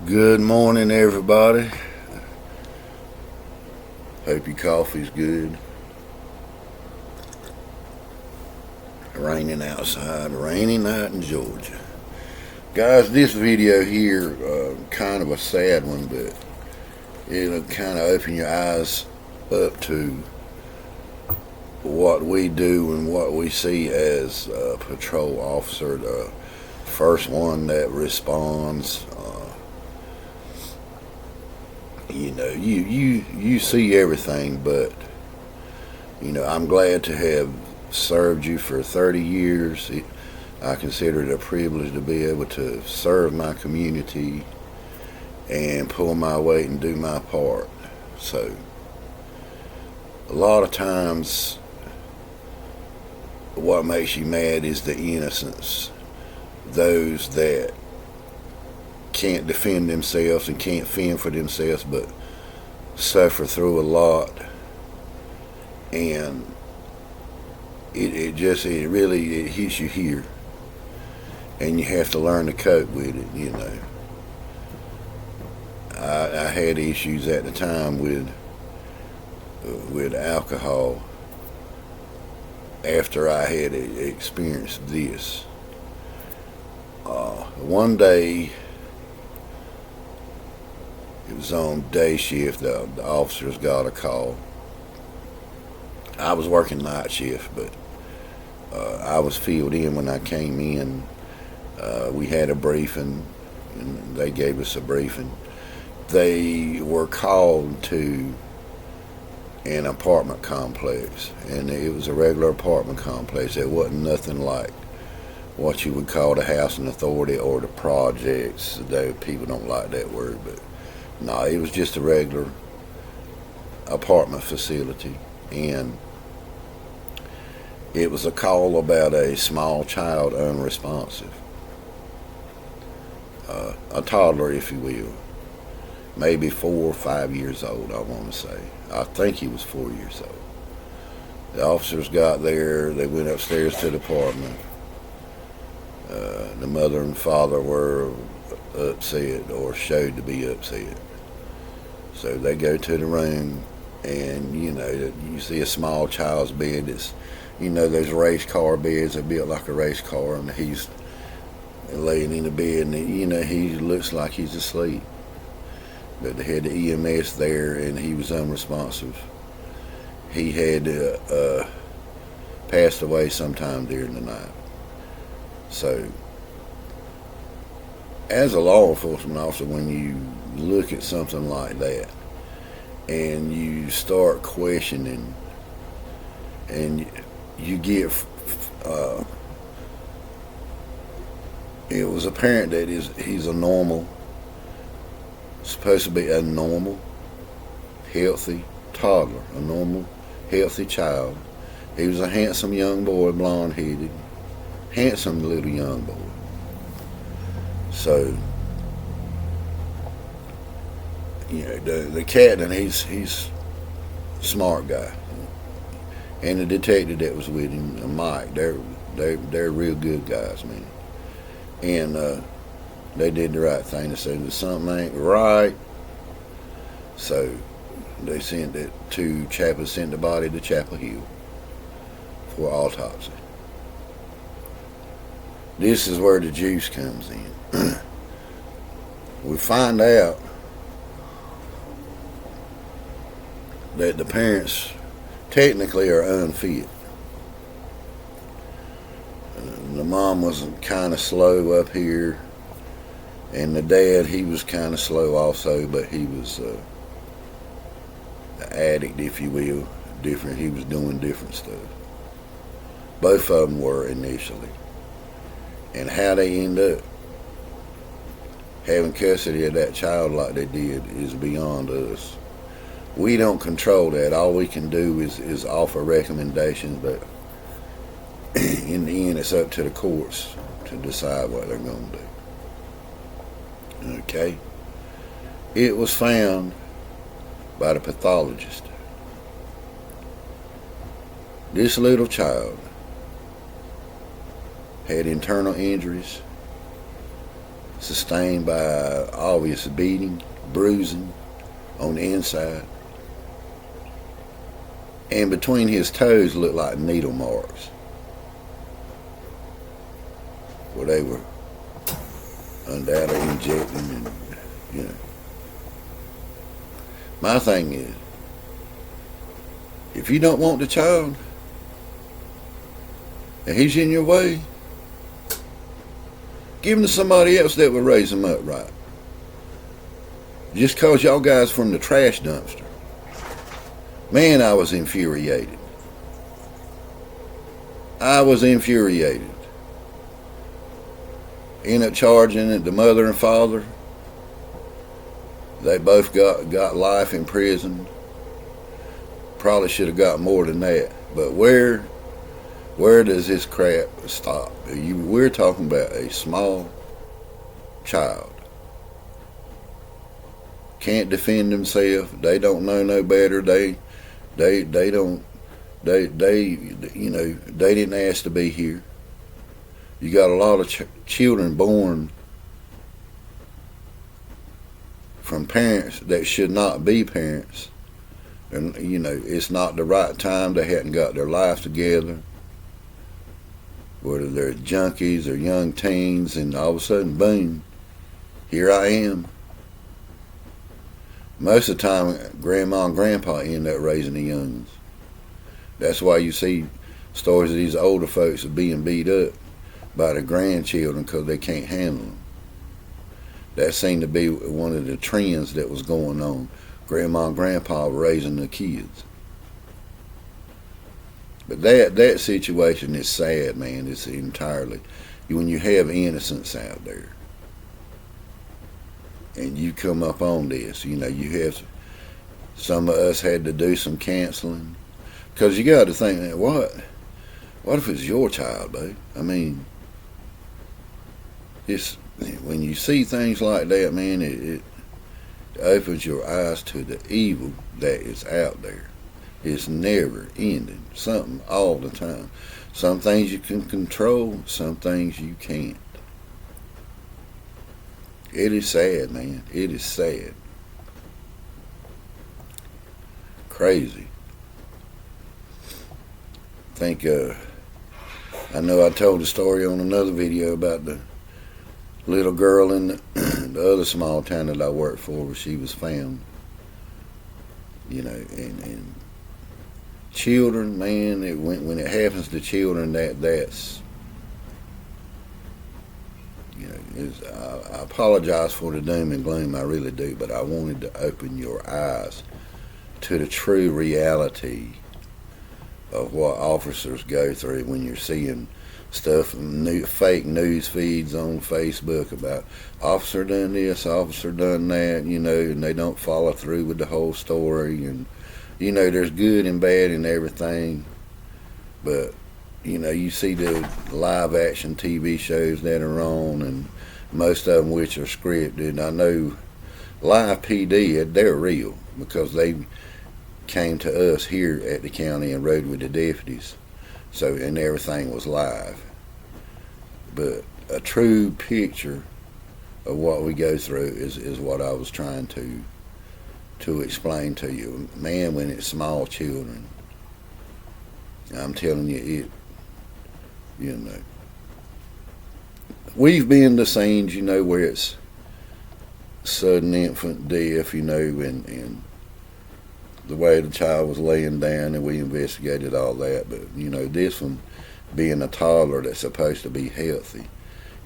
Good morning, everybody. Hope your coffee's good. Raining outside, rainy night in Georgia. Guys, this video here, kind of a sad one, but it'll kind of open your eyes up to what we do and what we see as a patrol officer, the first one that responds. You see everything, but I'm glad to have served you for 30 years. I consider it a privilege to be able to serve my community and pull my weight and do my part. So a lot of times what makes you mad is the innocents, those that can't defend themselves and can't fend for themselves but suffer through a lot, and it really hits you here, and you have to learn to cope with it. I had issues at the time with alcohol after I had experienced this. One day, it was on day shift. The officers got a call. I was working night shift, but I was filled in when I came in. We had a briefing, and they gave us a briefing. They were called to an apartment complex, and it was a regular apartment complex. It wasn't nothing like what you would call the housing authority or the projects, though people don't like that word, but no, it was just a regular apartment facility, and it was a call about a small child unresponsive, a toddler, if you will, maybe 4 or 5 years old, I want to say. I think he was 4 years old. The officers got there, they went upstairs to the apartment. The mother and father were upset, or showed to be upset. So they go to the room, and you see a small child's bed. It's those race car beds are built like a race car, and he's laying in the bed, and he looks like he's asleep. But they had the EMS there, and he was unresponsive. He had passed away sometime during the night. So, as a law enforcement officer, when you look at something like that and you start questioning, and you get it was apparent that he's a normal, supposed to be a normal, healthy toddler, a normal, healthy child. He was a handsome young boy, blonde-headed, handsome little young boy. So, the captain, he's a smart guy, and the detective that was with him, Mike, they're real good guys, man. And they did the right thing. They said that something ain't right, so they sent it to sent the body to Chapel Hill for autopsy. This is where the juice comes in. We find out that the parents technically are unfit. The mom was kind of slow up here, and the dad, he was kind of slow also, but he was an addict, if you will. He was doing different stuff. Both of them were initially. And how they end up having custody of that child like they did is beyond us. We don't control that. All we can do is offer recommendations, but in the end, it's up to the courts to decide what they're going to do. Okay? It was found by the pathologist. This little child had internal injuries, sustained by obvious beating, bruising on the inside. And between his toes looked like needle marks where they were undoubtedly injecting and, you know. My thing is, if you don't want the child and he's in your way, give him to somebody else that will raise him up right. Just cause y'all guys from the trash dumpster. Man, I was infuriated. I was infuriated. Ended up charging it, the mother and father. They both got life in prison. Probably should have got more than that. But where does this crap stop? We're talking about a small child. Can't defend themselves. They don't know no better. They don't. They didn't ask to be here. You got a lot of children born from parents that should not be parents. And, it's not the right time. They hadn't got their life together. Whether they're junkies or young teens, and all of a sudden, boom, here I am. Most of the time, grandma and grandpa end up raising the youngins. That's why you see stories of these older folks being beat up by the grandchildren because they can't handle them. That seemed to be one of the trends that was going on. Grandma and grandpa raising the kids. But that situation is sad, man. It's entirely, when you have innocence out there and you come up on this, you have, some of us had to do some canceling. Because you got to think, that what if it's your child, babe? I mean, it's, when you see things like that, man, it opens your eyes to the evil that is out there. It's never ending. Something all the time. Some things you can control, some things you can't. It is sad, man. It is sad. Crazy. I know I told a story on another video about the little girl in the other small town that I worked for where she was found. And children, man, when it happens to children, that's, I apologize for the doom and gloom, I really do, but I wanted to open your eyes to the true reality of what officers go through when you're seeing stuff, fake news feeds on Facebook about officer done this, officer done that, and they don't follow through with the whole story. And, there's good and bad in everything. But, you see the live action TV shows that are on, and most of them which are scripted. I know Live PD, they're real because they came to us here at the county and rode with the deputies. So, and everything was live. But a true picture of what we go through is what I was trying to explain to you. Man, when it's small children, I'm telling you, we've been to scenes, where it's sudden infant death, and the way the child was laying down, and we investigated all that. But, this one being a toddler that's supposed to be healthy,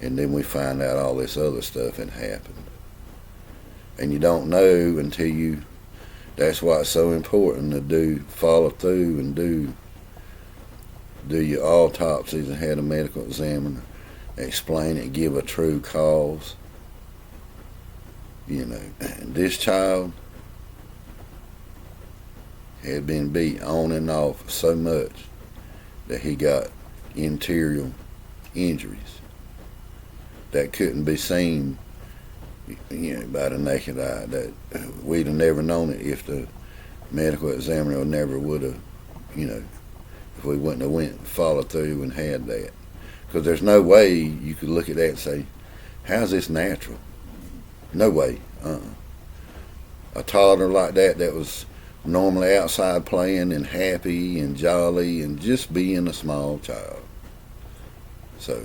and then we find out all this other stuff had happened. And you don't know until that's why it's so important to follow through and do your autopsies and have a medical examiner explain it, give a true cause. And this child had been beat on and off so much that he got interior injuries that couldn't be seen, by the naked eye. That we'd have never known it if the medical examiner never would have, if we wouldn't have followed through and had that. Because there's no way you could look at that and say, How's this natural? No way. A toddler like that was normally outside playing and happy and jolly and just being a small child. So,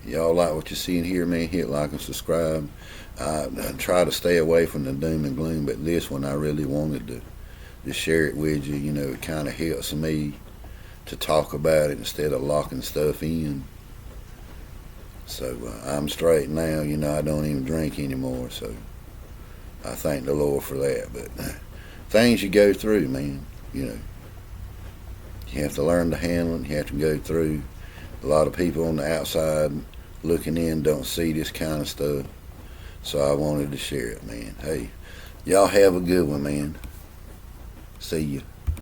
y'all like what you see and hear, man, hit like and subscribe. I try to stay away from the doom and gloom, but this one I really wanted to share it with you. You know, it kind of helps me to talk about it instead of locking stuff in. So I'm straight now. You know, I don't even drink anymore. So I thank the Lord for that. But things you go through, man, you know, you have to learn to handle it. You have to go through. A lot of people on the outside looking in don't see this kind of stuff. So I wanted to share it, man. Hey, y'all have a good one, man. See you.